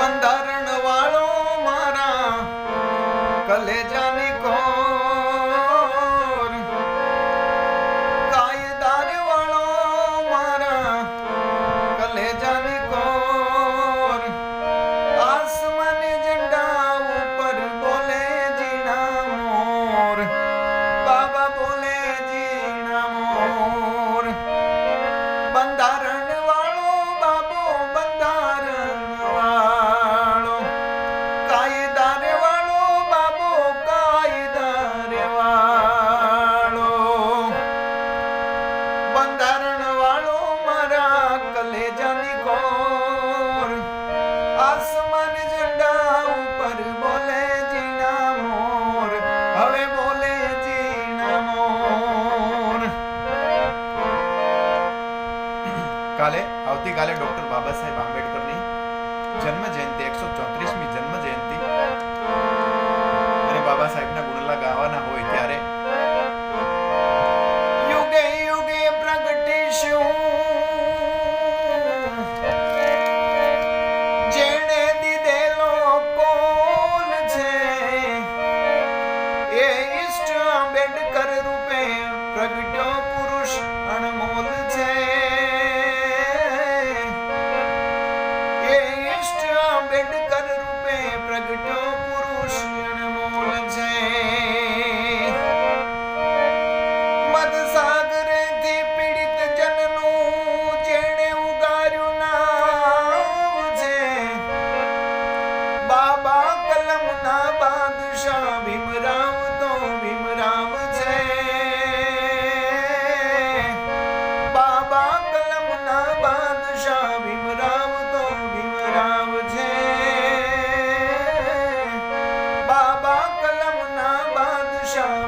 બંધારણ વાળો મારા કલેજાની કોર, કાયદાર વાળો મારા કલેજાની કોર, આસમાને ઝંડા ઉપર બોલે જીના મોર, બાબા બોલે જીના મોર. બંધારણ વાળો બાબો બંધારણ વાળો, કાયદાર વાળો બાબો કાયદાર વાળો, બંધારણ વાળો મારા કલેજાની કોર, આસમાન ઝંડા ઉપર બોલે જીના મોર, હવે બોલે જીના મોર. આવતીકાલે ડોક્ટર બાબા સાહેબ આંબેડકરની જન્મ જયંતિ, 134મી જન્મ જયંતિ અને બાબા સાહેબના ગુણલા ગાવાના હોય ત્યારે યુગે યુગે પ્રગટીશું જેણે દીધેલો કોલ છે, એ ઈષ્ટ આંબેડકર રૂપે પ્રગટ્યો પુરુષ અણમોલ છે. આંબેડકર રૂપે પ્રગટ્યો પુરુષ અણમોલ છે. મદસાગરેથી પીડિત જનનું જેણે ઉગાર્યું નામ છે, બાબા કલમના બાદશાહ ભીમરાવ તો ભીમરાવ છે. બાબા કલમના બાદશાહ ભીમરાવ તો ભીમરાવ છે. બાબા કલમના બાદશાહ